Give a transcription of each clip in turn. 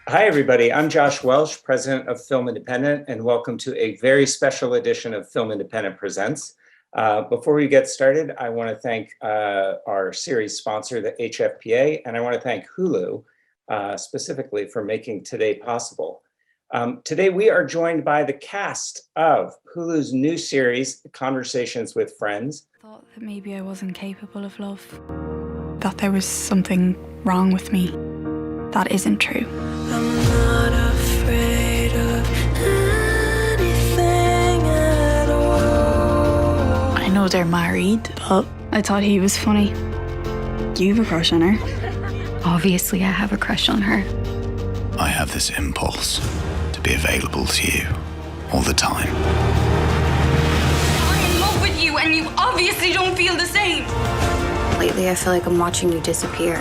Hi, everybody. I'm Josh Welsh, president of Film Independent, and welcome to a very special edition of Film Independent Presents. Before we get started, I want to thank our series sponsor, the HFPA, and I want to thank Hulu specifically for making today possible. Today, we are joined by the cast of Hulu's new series, Conversations with Friends. I thought that maybe I wasn't capable of love, that there was something wrong with me. That isn't true. I'm not afraid of anything at all. I know they're married, but I thought he was funny. You have a crush on her? Obviously, I have a crush on her. I have this impulse to be available to you all the time. I'm in love with you, and you obviously don't feel the same. Lately, I feel like I'm watching you disappear.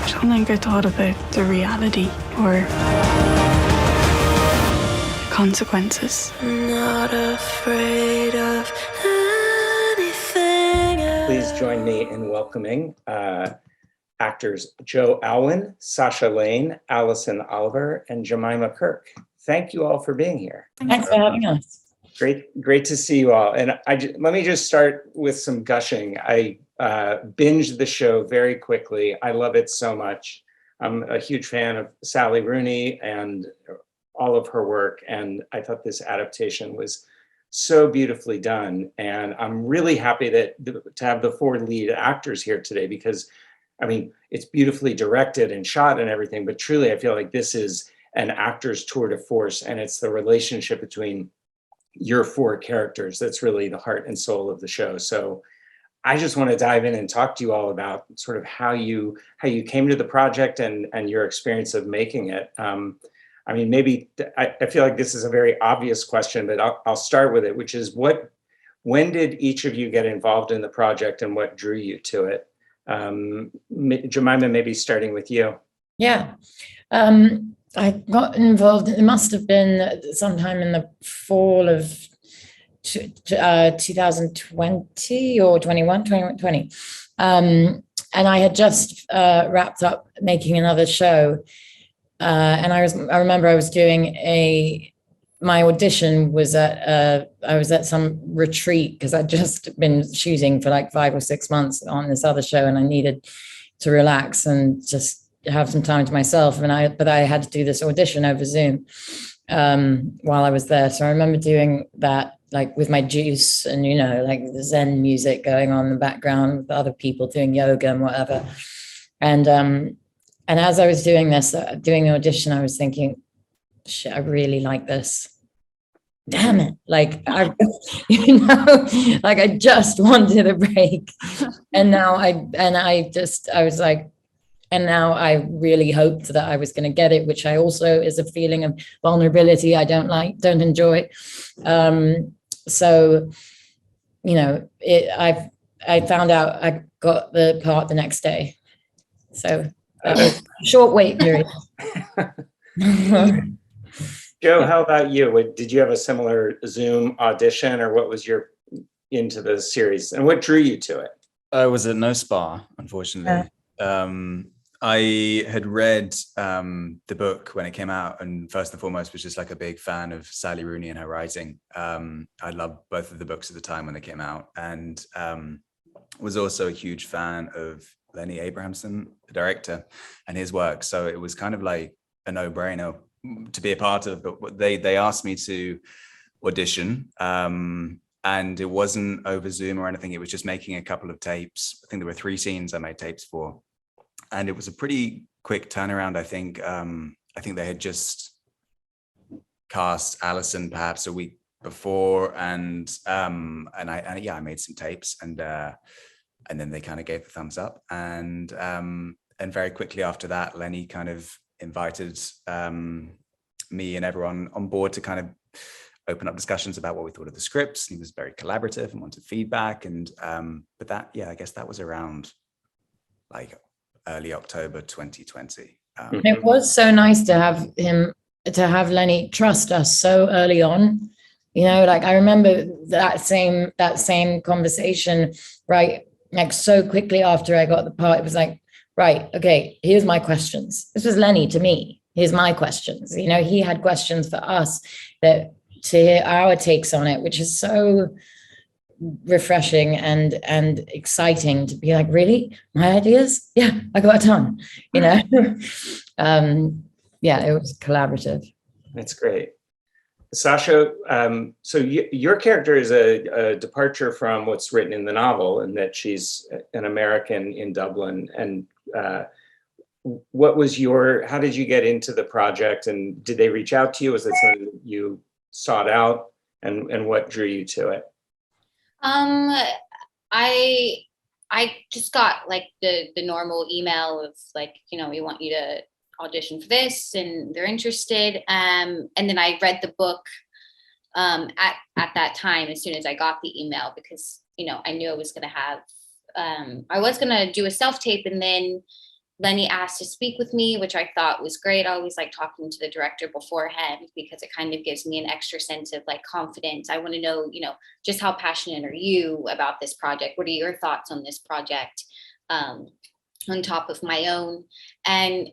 I don't think I thought about the reality or consequences. I'm not afraid of anything at all. Please join me in welcoming actors Joe Alwyn, Sasha Lane, Alison Oliver, and Jemima Kirke. Thank you all for being here. Thanks for having us. Great to see you all. And let me just start with some gushing. I binged the show very quickly. I love it so much. I'm a huge fan of Sally Rooney and all of her work. And I thought this adaptation was so beautifully done. And I'm really happy to have the four lead actors here today because, I mean, it's beautifully directed and shot and everything, but truly I feel like this is an actor's tour de force, and it's the relationship between your four characters that's really the heart and soul of the show. So I just want to dive in and talk to you all about sort of how you came to the project and your experience of making it. I mean, maybe I feel like this is a very obvious question, but I'll start with it, which is when did each of you get involved in the project and what drew you to it? Jemima, maybe starting with you. Yeah. I got involved, it must have been sometime in the fall of 2020 or 2020. And I had just wrapped up making another show. And I remember I was doing my audition was I was at some retreat because I'd just been shooting for like 5 or 6 months on this other show, and I needed to relax and just have some time to myself. But I had to do this audition over Zoom while I was there. So I remember doing that like with my juice and, like the Zen music going on in the background with other people doing yoga and whatever. And as I was doing this, doing the audition, I was thinking, shit, I really like this. Damn it. Like, I just wanted a break. And now I was like, and now I really hoped that I was going to get it, which I also is a feeling of vulnerability I don't enjoy. So, I found out I got the part the next day. So that was a short wait period. Joe, how about you? Did you have a similar Zoom audition, or what was your into the series, and what drew you to it? I was at no spa, unfortunately. I had read the book when it came out, and first and foremost was just like a big fan of Sally Rooney and her writing. I loved both of the books at the time when they came out, and was also a huge fan of Lenny Abrahamson, the director, and his work. So it was kind of like a no-brainer to be a part of. But they asked me to audition, and it wasn't over Zoom or anything. It was just making a couple of tapes. I think there were 3 scenes I made tapes for. And it was a pretty quick turnaround. I think they had just cast Alison perhaps a week before, and I made some tapes, and then they kind of gave the thumbs up, and very quickly after that, Lenny kind of invited me and everyone on board to kind of open up discussions about what we thought of the scripts. He was very collaborative and wanted feedback, and but that, I guess that was around like early October 2020. It was so nice to have Lenny trust us so early on. Like I remember that same conversation, right? Like so quickly after I got the part, it was like, right, okay, here's my questions. This was Lenny to me, here's my questions. You know, he had questions for us that to hear our takes on it, which is so refreshing and exciting to be like, really? My ideas? Yeah, I got a ton, you know? Yeah, it was collaborative. That's great. Sasha, so your character is a departure from what's written in the novel, in that she's an American in Dublin. And how did you get into the project, and did they reach out to you? Was it something that you sought out, and what drew you to it? I just got like the normal email of like, you know, we want you to audition for this and they're interested. And then I read the book at that time as soon as I got the email, because, you know, I knew I was going to have, I was going to do a self-tape, and then Lenny asked to speak with me, which I thought was great. I always like talking to the director beforehand because it kind of gives me an extra sense of like confidence. I want to know, you know, just how passionate are you about this project? What are your thoughts on this project on top of my own? And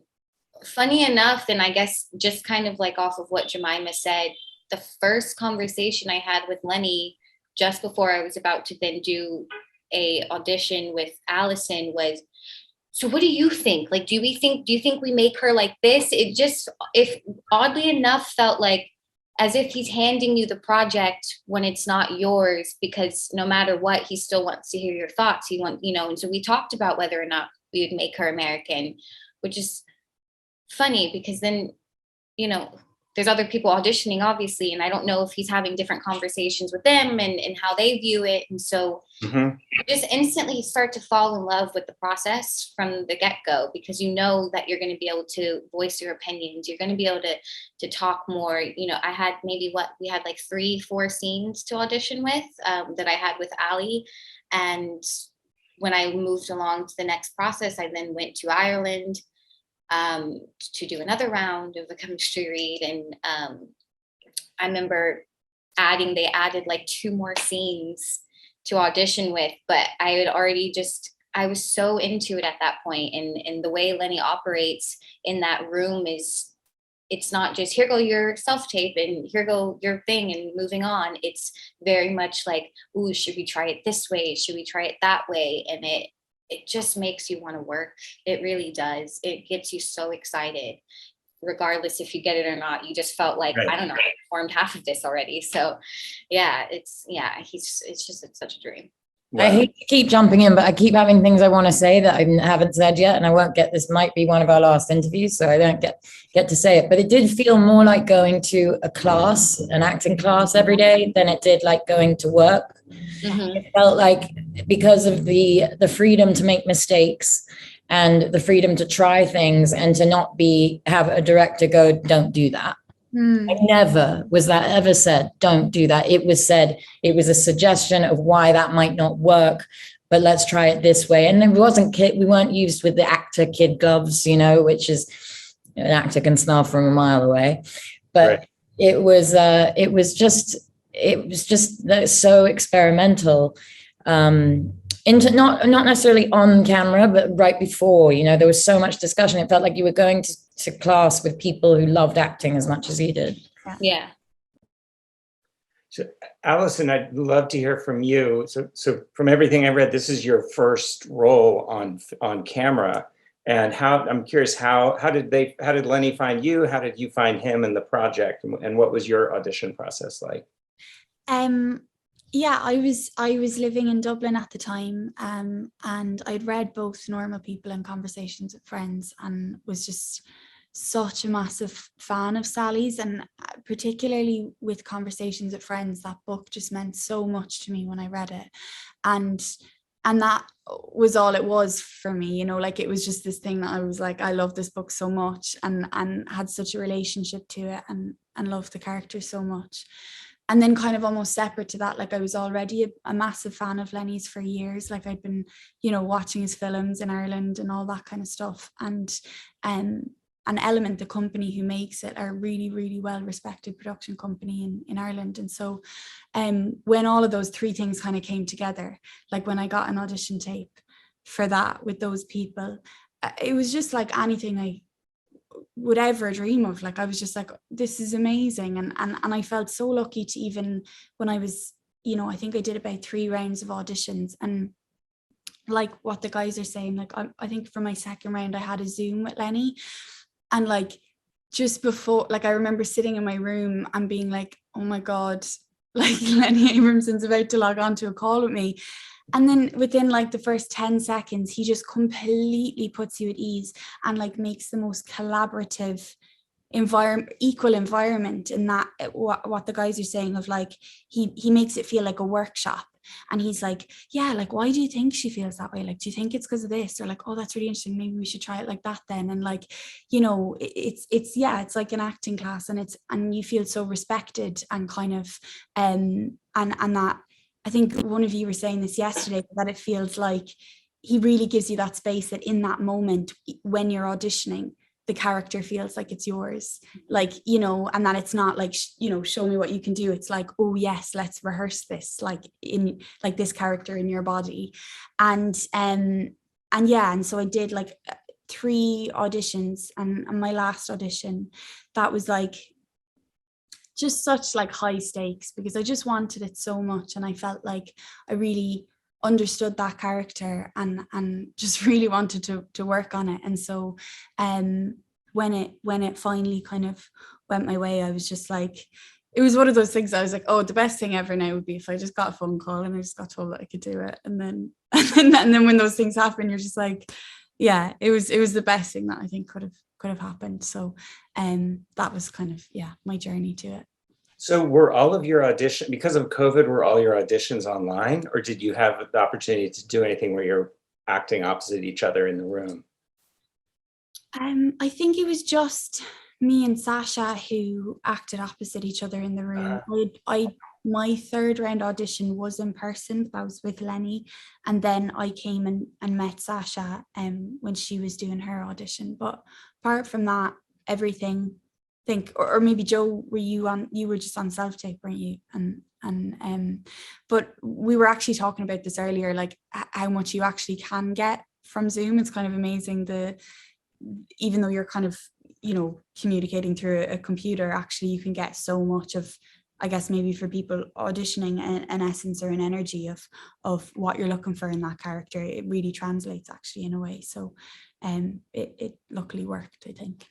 funny enough, and I guess just kind of like off of what Jemima said, the first conversation I had with Lenny just before I was about to then do a audition with Alison was, so what do you think? Like, do you think we make her like this? If oddly enough felt like as if he's handing you the project when it's not yours, because no matter what, he still wants to hear your thoughts. And so we talked about whether or not we would make her American, which is funny because then, you know, there's other people auditioning, obviously, and I don't know if he's having different conversations with them and how they view it. And so just instantly start to fall in love with the process from the get-go, because you know that you're going to be able to voice your opinions. You're going to be able to talk more. You know, I had we had like 3-4 scenes to audition with that I had with Ali. And when I moved along to the next process, I then went to Ireland to do another round of a chemistry read. And I remember they added like 2 more scenes to audition with, but I had already I was so into it at that point. And the way Lenny operates in that room it's not just here go your self-tape and here go your thing and moving on. It's very much like, ooh, should we try it this way? Should we try it that way? And it just makes you want to work. It really does. It gets you so excited, regardless if you get it or not. You just felt like, right. I don't know, I performed half of this already. So yeah, it's such a dream. Wow. I hate to keep jumping in, but I keep having things I want to say that I haven't said yet, and I won't get, this might be one of our last interviews, so I don't get to say it, but it did feel more like going to a class, an acting class every day, than it did like going to work. It felt like, because of the freedom to make mistakes and the freedom to try things and to not have a director go, don't do that. I never was that ever said, don't do that. It was said, it was a suggestion of why that might not work, but let's try it this way. And we weren't used with the actor kid gloves, you know, which is, an actor can smell from a mile away. But right. It was just so experimental. Into not necessarily on camera, but right before, you know, there was so much discussion. It felt like you were going to class with people who loved acting as much as you did. Yeah. So Alison, I'd love to hear from you. So from everything I read, this is your first role on camera. And I'm curious, how did Lenny find you? How did you find him in the project? And what was your audition process like? Yeah, I was living in Dublin at the time, and I'd read both Normal People and Conversations with Friends, and was just such a massive fan of Sally's, and particularly with Conversations with Friends, that book just meant so much to me when I read it, and that was all it was for me, you know, like it was just this thing that I was like, I love this book so much, and had such a relationship to it, and loved the characters so much. And then kind of almost separate to that, like I was already a massive fan of Lenny's for years. Like I'd been, you know, watching his films in Ireland and all that kind of stuff. And an Element, the company who makes it, are a really, really well-respected production company in Ireland. And so when all of those 3 things kind of came together, like when I got an audition tape for that with those people, it was just like anything I would ever dream of. Like, I was just like, this is amazing. And I felt so lucky to, even when I was, you know, I think I did about 3 rounds of auditions, and like what the guys are saying, like I think for my second round I had a Zoom with Lenny, and like just before, like I remember sitting in my room and being like, oh my God, like Lenny Abramson's about to log on to a call with me. And then within like the first 10 seconds, he just completely puts you at ease and like makes the most collaborative equal environment, in that what the guys are saying of like, he makes it feel like a workshop. And he's like, yeah, like, why do you think she feels that way? Like, do you think it's because of this? Or like, oh, that's really interesting, maybe we should try it like that then. And like, you know, it's like an acting class, and you feel so respected and kind of and that, I think one of you were saying this yesterday, that it feels like he really gives you that space, that in that moment when you're auditioning, the character feels like it's yours, like, you know, and that it's not like, you know, show me what you can do. It's like, oh yes, let's rehearse this, like in like this character in your body. And yeah, and so I did like 3 auditions, and my last audition, that was like just such like high stakes, because I just wanted it so much, and I felt like I really understood that character and just really wanted to work on it. And so when it finally kind of went my way, I was just like, it was one of those things I was like, oh, the best thing ever now would be if I just got a phone call and I just got told that I could do it. And then when those things happen, you're just like, yeah, it was the best thing that I think could have happened. So that was kind of, yeah, my journey to it. So were all of your auditions, because of COVID, were all your auditions online, or did you have the opportunity to do anything where you're acting opposite each other in the room? I think it was just me and Sasha who acted opposite each other in the room. My 3rd round audition was in person, but that was with Lenny, and then I came and met Sasha when she was doing her audition. But apart from that, everything, or maybe Joe, you were just on self-tape, weren't you? But we were actually talking about this earlier, like how much you actually can get from Zoom. It's kind of amazing, even though you're kind of, you know, communicating through a computer, actually you can get so much of, I guess maybe for people auditioning, an essence or an energy of what you're looking for in that character. It really translates actually in a way. So it luckily worked, I think.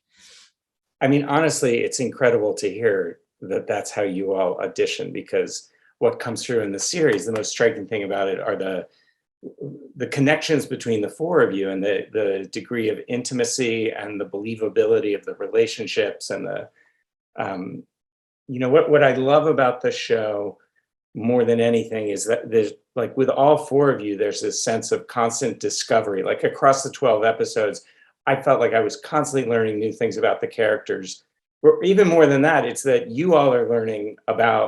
I mean, honestly, it's incredible to hear that that's how you all audition, because what comes through in the series, the most striking thing about it are the connections between the 4 of you, and the degree of intimacy and the believability of the relationships, and the, you know, what I love about the show more than anything is that there's, like, with all 4 of you, there's this sense of constant discovery. Like across the 12 episodes, I felt like I was constantly learning new things about the characters. Or even more than that, it's that you all are learning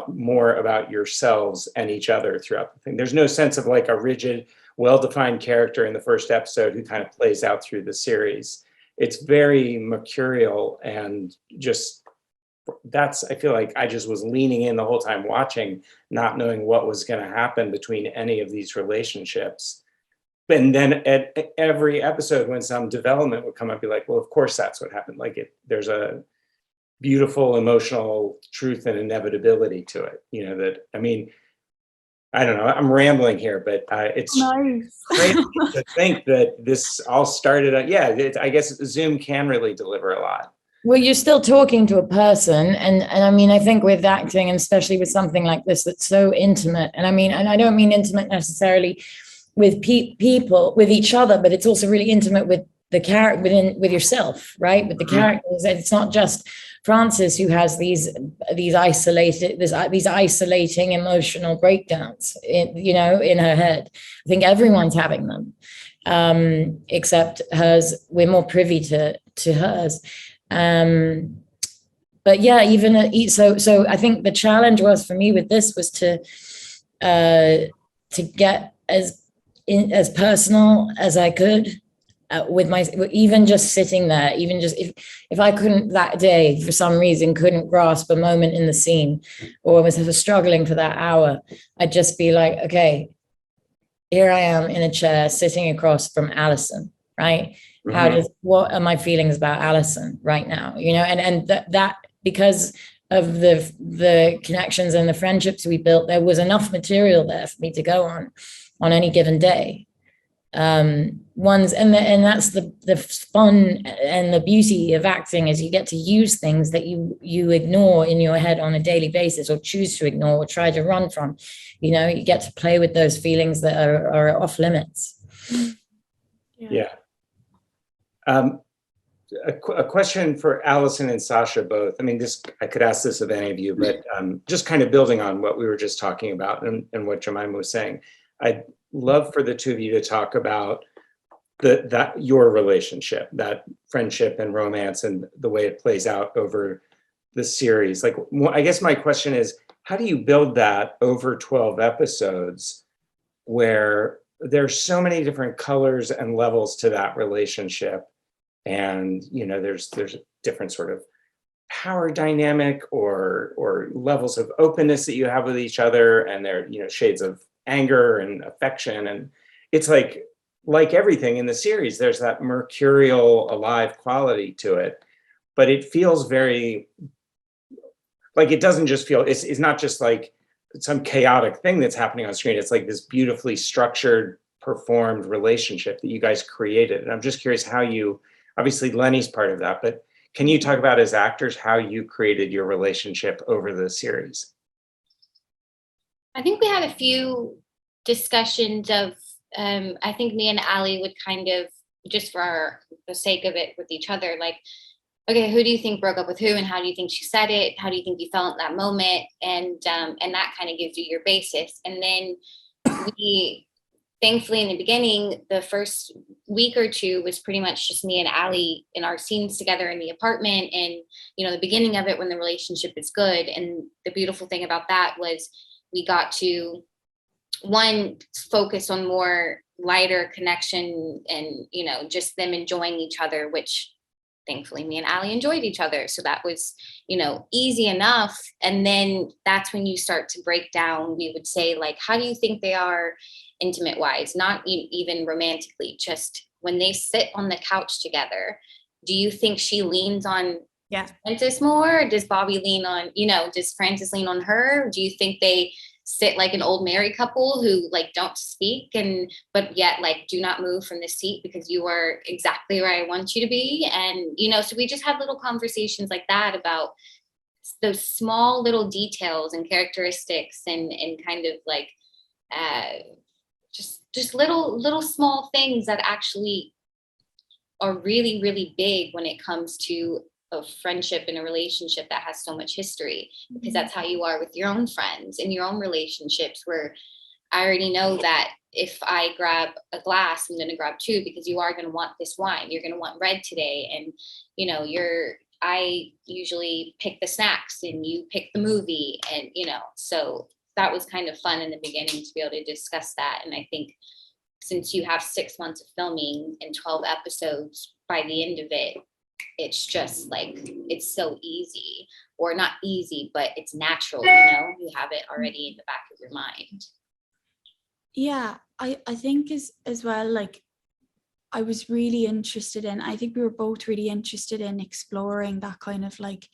more about yourselves and each other throughout the thing. There's no sense of like a rigid, well-defined character in the first episode who kind of plays out through the series. It's very mercurial, and just I feel like I just was leaning in the whole time watching, not knowing what was going to happen between any of these relationships. And then at every episode, when some development would come up, be like, well, of course that's what happened. Like there's a beautiful emotional truth and inevitability to it. You know, that, I mean, I don't know, I'm rambling here, but it's nice. Great to think that this all started, I guess Zoom can really deliver a lot. Well, you're still talking to a person, and I mean, I think with acting, and especially with something like this that's so intimate, and I mean, and I don't mean intimate necessarily with people, with each other, but it's also really intimate with the character, with yourself, right? With the characters. And it's not just Frances who has these isolating emotional breakdowns, in her head. I think everyone's having them, except hers. We're more privy to hers. But yeah, so I think the challenge was for me with this was to get as personal as I could with even just sitting there, even just if I couldn't that day for some reason couldn't grasp a moment in the scene, or was struggling for that hour, I'd just be like, okay, here I am in a chair sitting across from Alison, right? What are my feelings about Alison right now? And that because of the connections and the friendships we built, there was enough material there for me to go on any given day. And that's the fun and the beauty of acting, is you get to use things that you ignore in your head on a daily basis, or choose to ignore, or try to run from. You get to play with those feelings that are off limits. Yeah. A question for Alison and Sasha both. I mean, I could ask this of any of you, but just kind of building on what we were just talking about and what Jemima was saying. I'd love for the two of you to talk about your relationship, that friendship and romance, and the way it plays out over the series. Like, I guess my question is, how do you build that over 12 episodes where there's so many different colors and levels to that relationship? And, there's a different sort of power dynamic or levels of openness that you have with each other. And there are, shades of anger and affection. And it's like everything in the series, there's that mercurial, alive quality to it. But it feels very, like, it doesn't just feel, it's not just like some chaotic thing that's happening on screen. It's like this beautifully structured, performed relationship that you guys created. And I'm just curious how you, obviously Lenny's part of that, but can you talk about, as actors, how you created your relationship over the series? I think we had a few discussions of, I think me and Ali would kind of, just for the sake of it with each other, like, okay, who do you think broke up with who, and how do you think she said it? How do you think you felt in that moment? And that kind of gives you your basis. And then we, thankfully, in the beginning, the first week or two was pretty much just me and Ali in our scenes together in the apartment. And, the beginning of it, when the relationship is good. And the beautiful thing about that was we got to, one, focus on more lighter connection and, just them enjoying each other, which thankfully me and Ali enjoyed each other. So that was, easy enough. And then that's when you start to break down. We would say, like, how do you think they are intimate wise, not even romantically, just when they sit on the couch together? Do you think she leans on Francis more? Or does Bobby lean on, does Francis lean on her? Do you think they sit like an old married couple who, like, don't speak but yet, like, do not move from the seat because you are exactly where I want you to be? And, so we just had little conversations like that about those small little details and characteristics and kind of like, just little small things that actually are really, really big when it comes to a friendship and a relationship that has so much history, because that's how you are with your own friends and your own relationships, where I already know that if I grab a glass, I'm going to grab two, because you are going to want this wine. You're going to want red today. And, I usually pick the snacks and you pick the movie. And, so that was kind of fun in the beginning to be able to discuss that. And I think since you have 6 months of filming and 12 episodes, by the end of it, it's just like, it's so easy, or not easy, but it's natural, you have it already in the back of your mind. Yeah, I think as well, like, I was really interested in, I think we were both really interested in exploring that kind of like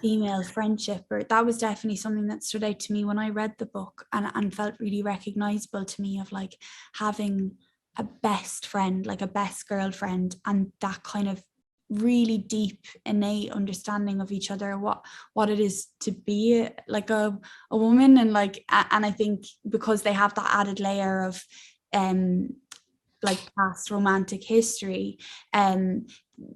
female friendship, or that was definitely something that stood out to me when I read the book and felt really recognizable to me, of like having a best friend, like a best girlfriend, and that kind of really deep innate understanding of each other, what it is to be like a woman. And like, and I think because they have that added layer of like past romantic history,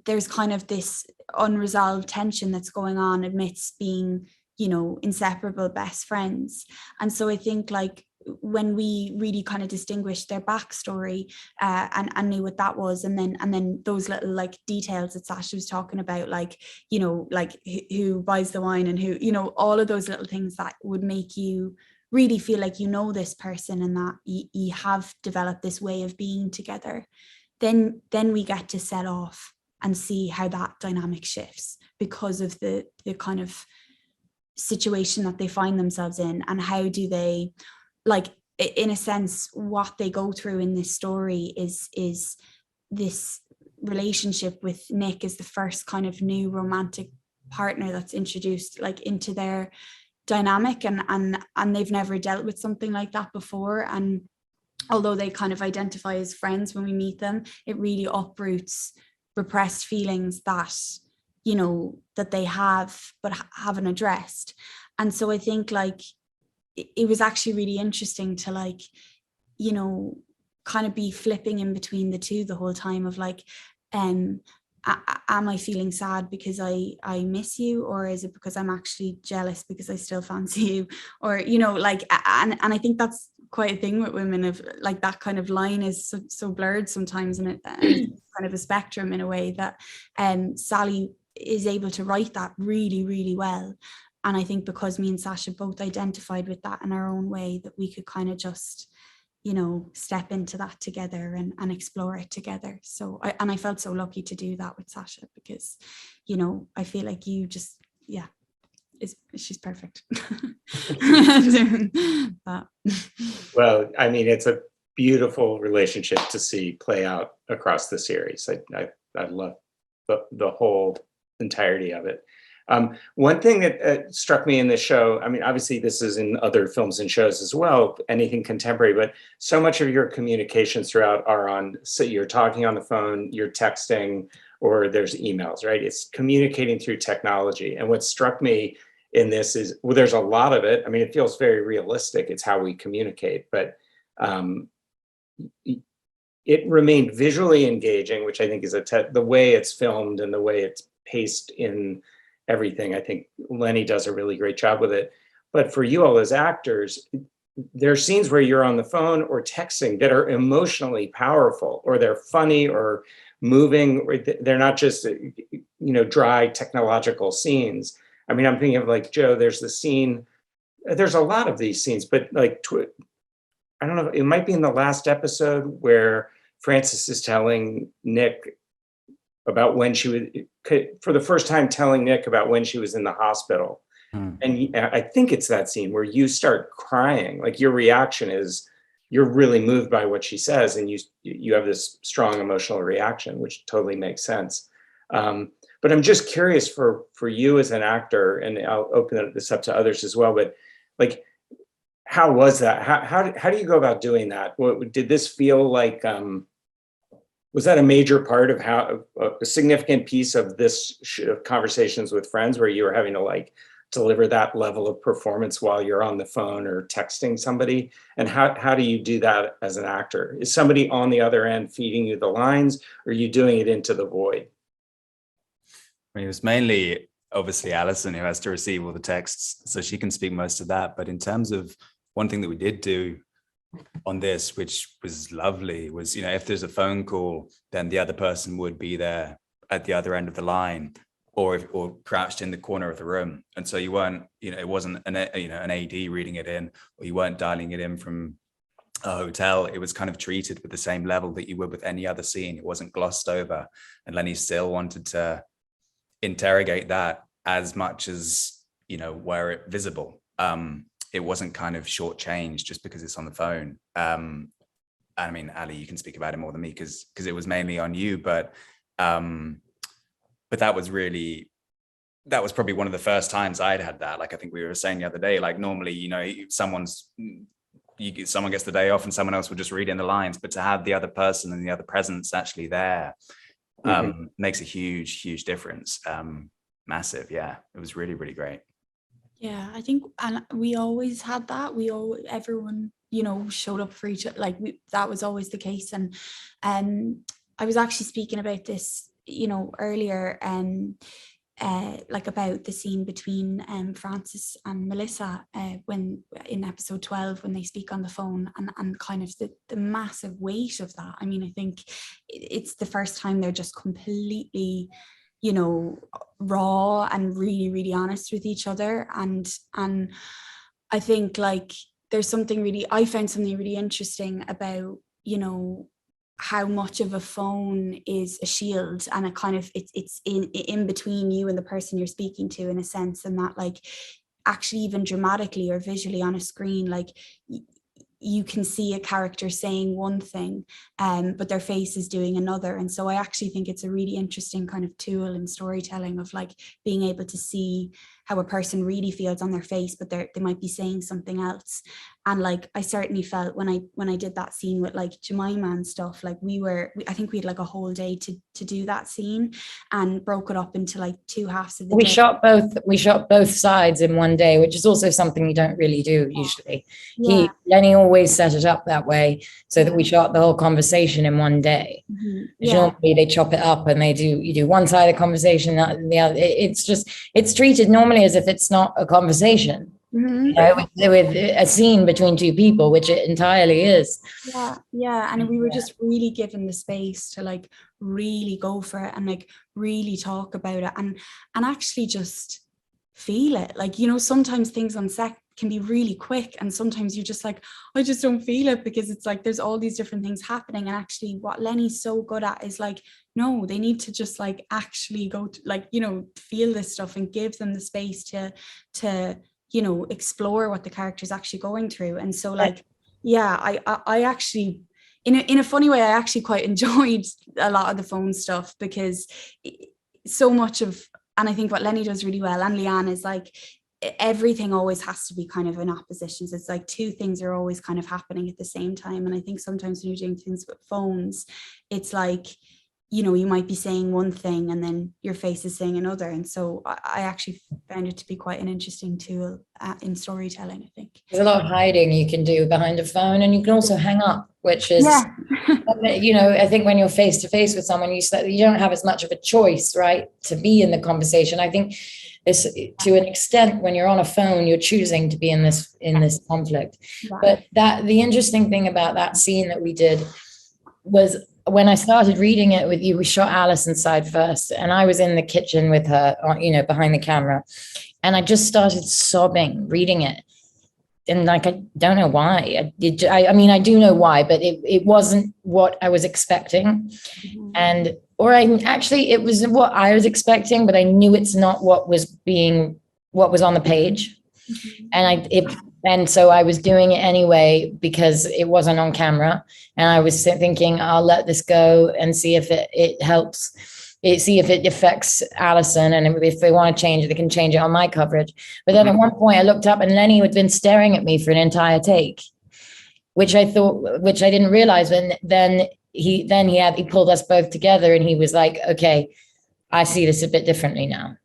there's kind of this unresolved tension that's going on amidst being, inseparable best friends. And so I think, like, when we really kind of distinguished their backstory and knew what that was, and then those little like details that Sasha was talking about, like, like who buys the wine and who, all of those little things that would make you really feel like this person, and that you have developed this way of being together, then we get to set off and see how that dynamic shifts because of the kind of situation that they find themselves in, and how do they, like, in a sense, what they go through in this story is this relationship with Nick is the first kind of new romantic partner that's introduced like into their dynamic, and they've never dealt with something like that before. And although they kind of identify as friends when we meet them, it really uproots repressed feelings that, you know, that they have but haven't addressed. And so I think like it was actually really interesting to like, you know, kind of be flipping in between the two the whole time of like, am I feeling sad because I miss you, or is it because I'm actually jealous because I still fancy you, or, you know, like, and I think that's quite a thing with women, of like that kind of line is so blurred sometimes, and it's kind of a spectrum in a way that Sally is able to write that really, really well. And I think because me and Sasha both identified with that in our own way, that we could kind of just, you know, step into that together and explore it together. So I felt so lucky to do that with Sasha, because, you know, I feel like you just, yeah, she's perfect. Well, I mean, it's a beautiful relationship to see play out across the series. I love the whole entirety of it. One thing that struck me in this show, I mean, obviously this is in other films and shows as well, anything contemporary, but so much of your communications throughout are on, so you're talking on the phone, you're texting, or there's emails, right? It's communicating through technology. And what struck me in this is, well, there's a lot of it. I mean, it feels very realistic. It's how we communicate, but it remained visually engaging, which I think is the way it's filmed and the way it's paced in everything. I think Lenny does a really great job with it. But for you all as actors, there are scenes where you're on the phone or texting that are emotionally powerful, or they're funny or moving, or they're not just, you know, dry technological scenes. I mean, I'm thinking of like, Joe, there's the scene, there's a lot of these scenes, but like, I don't know, it might be in the last episode where Frances is telling Nick about when she was, for the first time telling Nick about when she was in the hospital. And I think it's that scene where you start crying, like your reaction is, you're really moved by what she says, and you have this strong emotional reaction, which totally makes sense. But I'm just curious for you as an actor, and I'll open this up to others as well, but like, how was that? How do you go about doing that? Did this feel like, was that a major part of how, a significant piece of this Conversations with Friends, where you were having to like deliver that level of performance while you're on the phone or texting somebody? And how do you do that as an actor? Is somebody on the other end feeding you the lines, or are you doing it into the void? I mean, it was mainly obviously Alison who has to receive all the texts, so she can speak most of that. But in terms of one thing that we did do on this, which was lovely, was, you know, if there's a phone call, then the other person would be there at the other end of the line, or crouched in the corner of the room. And so you weren't, you know, it wasn't an AD reading it in, or you weren't dialing it in from a hotel. It was kind of treated with the same level that you would with any other scene. It wasn't glossed over. And Lenny still wanted to interrogate that as much as, you know, were it visible. It wasn't kind of shortchanged just because it's on the phone. I mean, Ali, you can speak about it more than me because it was mainly on you, but that was probably one of the first times I'd had that. Like, I think we were saying the other day, like normally, you know, someone gets the day off and someone else will just read in the lines, but to have the other person and the other presence actually there makes a huge difference. Massive. Yeah, it was really, really great. Yeah, I think, and we always had that. Everyone, you know, showed up for each other. Like that was always the case. And I was actually speaking about this, you know, earlier, like about the scene between Frances and Melissa when in episode 12, when they speak on the phone, and kind of the massive weight of that. I mean, I think it's the first time they're just completely, you know, raw and really, really honest with each other. And I think like I found something really interesting about, you know, how much of a phone is a shield, and a kind of it's in between you and the person you're speaking to, in a sense, and that like actually even dramatically or visually on a screen, like you can see a character saying one thing, but their face is doing another. And so I actually think it's a really interesting kind of tool in storytelling of like being able to see how a person really feels on their face, but they might be saying something else. And like, I certainly felt when I did that scene with like Jemima and stuff, like I think we had like a whole day to do that scene, and broke it up into like two halves of the We day. shot both sides in one day, which is also something you don't really do usually. Yeah. Lenny always set it up that way so that we shot the whole conversation in one day. Yeah. Normally they chop it up and you do one side of the conversation, the other. It's treated normally as if it's not a conversation. Mhm. You know, with a scene between two people, which it entirely is. Yeah. And we were just really given the space to like really go for it and like really talk about it and actually just feel it. Like, you know, sometimes things on set can be really quick, and sometimes you're just like, I just don't feel it, because it's like there's all these different things happening. And actually what Lenny's so good at is like, no, they need to just like actually go to, like, you know, feel this stuff and give them the space to you know, explore what the character's actually going through. And so like, yeah, I actually, in a funny way, I actually quite enjoyed a lot of the phone stuff, because so much of, and I think what Lenny does really well, and Leanne, is like, everything always has to be kind of in oppositions. It's like two things are always kind of happening at the same time. And I think sometimes when you're doing things with phones, it's like, you know, you might be saying one thing and then your face is saying another. And so I actually found it to be quite an interesting tool in storytelling, I think. There's a lot of hiding you can do behind a phone, and you can also hang up, which is, you know, I think when you're face to face with someone, you don't have as much of a choice, right, to be in the conversation. I think this, to an extent, when you're on a phone, you're choosing to be in this conflict. But the interesting thing about that scene that we did was, when I started reading it with you, we shot Alison's side first, and I was in the kitchen with her, you know, behind the camera, and I just started sobbing reading it. And like, I don't know why. I mean, I do know why, but it wasn't what I was expecting. And, it was what I was expecting, but I knew it's not what was on the page. And so I was doing it anyway because it wasn't on camera. And I was thinking, I'll let this go and see if it helps, see if it affects Alison. And if they want to change it, they can change it on my coverage. But then at one point I looked up and Lenny had been staring at me for an entire take, which I didn't realize. And then he pulled us both together and he was like, okay, I see this a bit differently now.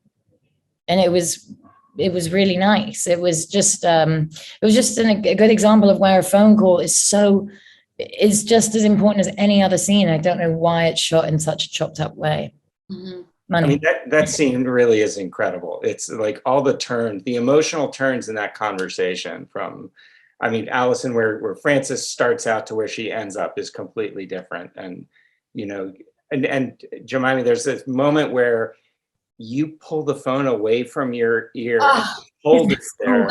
And it was really nice. It was just a good example of where a phone call is just as important as any other scene. I don't know why it's shot in such a chopped up way. I mean, that scene really is incredible. It's like all the emotional turns in that conversation from, I mean, Alison, where Frances starts out to where she ends up is completely different. And, you know, and Jemima, there's this moment where you pull the phone away from your ear, and hold it there.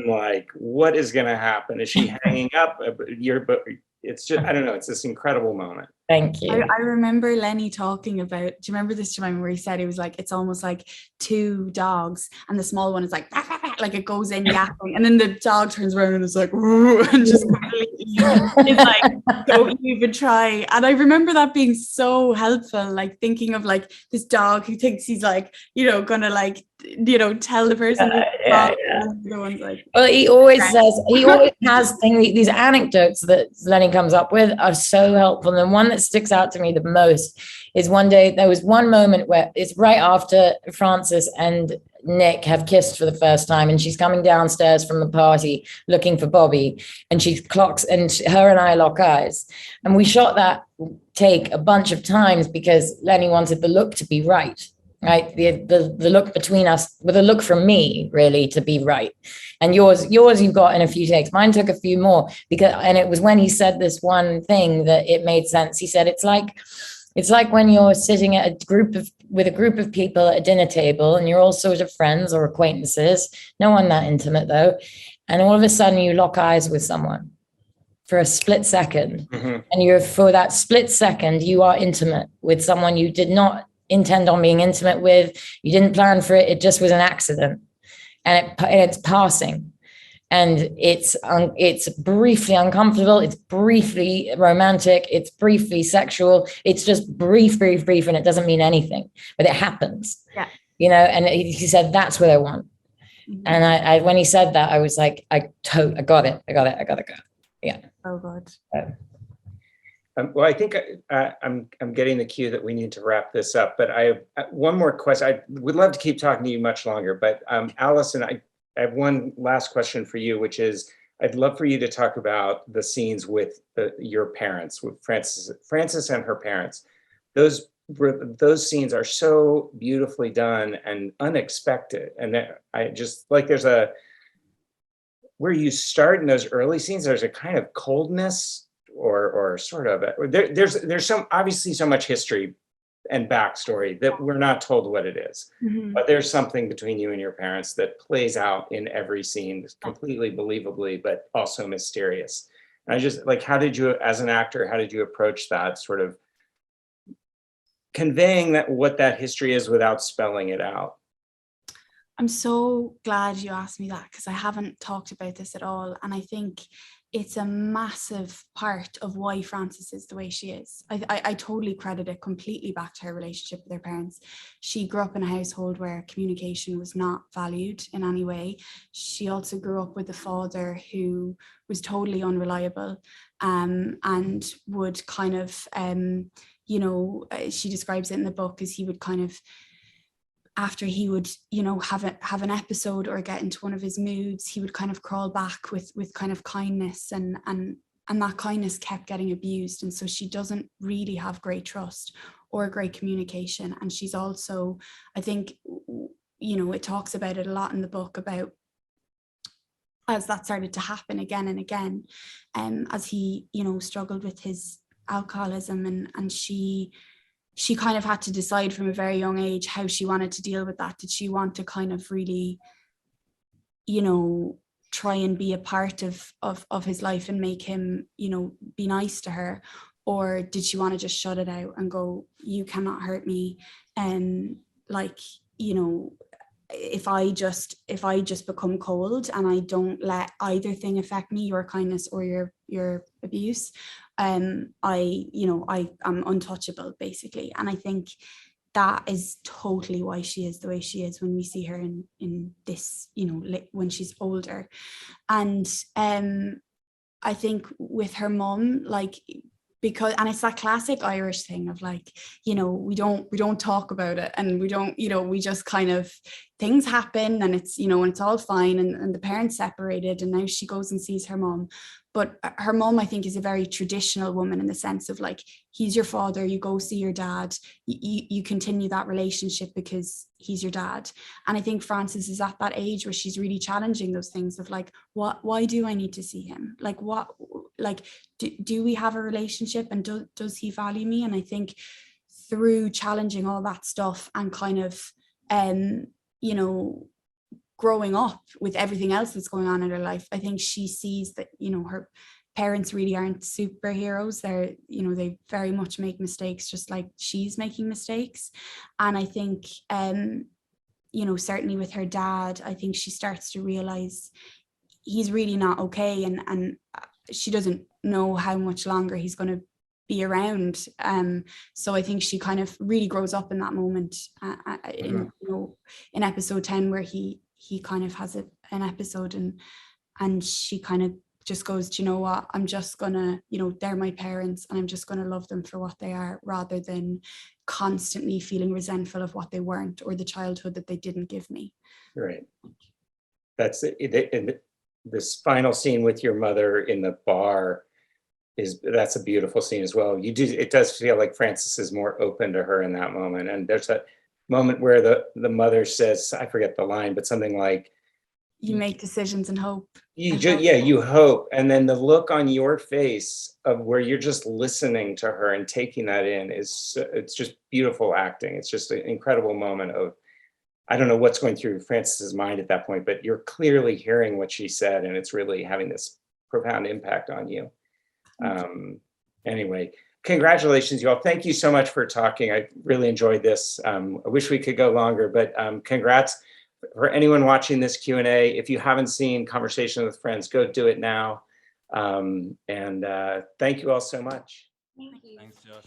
Like, what is going to happen? Is she hanging up? It's just, I don't know. It's this incredible moment. Thank you. I remember Lenny talking about, do you remember this, Jemima, where he said it was like, it's almost like two dogs and the small one is like it goes in yapping, and then the dog turns around and is like, and just it's like, don't even try. And I remember that being so helpful, like thinking of like this dog who thinks he's like, you know, gonna like, you know, tell the person. The one's like, well, he always has these anecdotes that Lenny comes up with are so helpful. And the one that sticks out to me the most is one day there was one moment where it's right after Frances and Nick have kissed for the first time, and she's coming downstairs from the party looking for Bobby, and she clocks, and her and I lock eyes, and we shot that take a bunch of times because Lenny wanted the look to be right, the look between us, with a look from me really to be right, and yours you've got in a few takes. Mine took a few more and it was when he said this one thing that it made sense. He said it's like when you're sitting with a group of people at a dinner table, and you're all sort of friends or acquaintances, no one that intimate though, and all of a sudden you lock eyes with someone for a split second, and for that split second you are intimate with someone you did not intend on being intimate with. You didn't plan for it. It just was an accident, and it's passing. and it's briefly uncomfortable, it's briefly romantic, it's briefly sexual, it's just brief, and it doesn't mean anything, but it happens. Yeah. You know, and he said, that's what I want. And I when he said that, I was like, I got it. I gotta go. Yeah. Oh God. Well, I think I'm getting the cue that we need to wrap this up, but I have one more question. I would love to keep talking to you much longer, but Alison, I have one last question for you, which is, I'd love for you to talk about the scenes with your parents, with Frances and her parents. Those scenes are so beautifully done and unexpected. And I just like, where you start in those early scenes, there's a kind of coldness or sort of, there's some, obviously so much history and backstory that we're not told what it is. But there's something between you and your parents that plays out in every scene completely believably, but also mysterious. And I just like, how did you, as an actor, how did you approach that sort of conveying what that history is without spelling it out? I'm so glad you asked me that, because I haven't talked about this at all. And I think it's a massive part of why Frances is the way she is. I totally credit it completely back to her relationship with her parents. She grew up in a household where communication was not valued in any way. She also grew up with a father who was totally unreliable, and would kind of, you know, she describes it in the book as he would kind of, after he would, you know, have an episode or get into one of his moods, he would kind of crawl back with kind of kindness, and that kindness kept getting abused. And so she doesn't really have great trust or great communication. And she's also, I think, you know, it talks about it a lot in the book about, as that started to happen again and again, as he, you know, struggled with his alcoholism, and she kind of had to decide from a very young age how she wanted to deal with that. Did she want to kind of really, you know, try and be a part of his life and make him, you know, be nice to her? Or did she want to just shut it out and go, you cannot hurt me? And like, you know, if I just become cold and I don't let either thing affect me, your kindness or your abuse, I'm untouchable, basically. And I think that is totally why she is the way she is when we see her in this, you know, when she's older. And I think with her mum, like, because, and it's that classic Irish thing of like, you know, we don't talk about it, and we don't, you know, we just kind of, things happen and it's, you know, and it's all fine, and the parents separated, and now she goes and sees her mom. But her mom, I think, is a very traditional woman in the sense of like, he's your father, you go see your dad, you continue that relationship because he's your dad. And I think Frances is at that age where she's really challenging those things of like, why do I need to see him? Like, do we have a relationship, and does he value me? And I think through challenging all that stuff and kind of, you know, growing up with everything else that's going on in her life, I think she sees that, you know, her parents really aren't superheroes. They're, you know, they very much make mistakes, just like she's making mistakes. And I think, you know, certainly with her dad, I think she starts to realize he's really not okay, and she doesn't know how much longer he's going to be around. So I think she kind of really grows up in that moment, in, you know, in episode 10, where he kind of has an episode, and she kind of just goes, do you know what, I'm just gonna, you know, they're my parents and I'm just gonna love them for what they are, rather than constantly feeling resentful of what they weren't, or the childhood that they didn't give me. Right. That's it. This final scene with your mother in the bar that's a beautiful scene as well. It does feel like Frances is more open to her in that moment. And there's that moment where the mother says, I forget the line, but something like, you make decisions and hope. You hope. And then the look on your face of where you're just listening to her and taking that in it's just beautiful acting. It's just an incredible moment of, I don't know what's going through Frances's mind at that point, but you're clearly hearing what she said, and it's really having this profound impact on you. Anyway, congratulations, you all. Thank you so much for talking. I really enjoyed this. I wish we could go longer, but congrats. for anyone watching this Q&A, if you haven't seen Conversation with Friends, go do it now. And thank you all so much. Thank you. Thanks, Josh.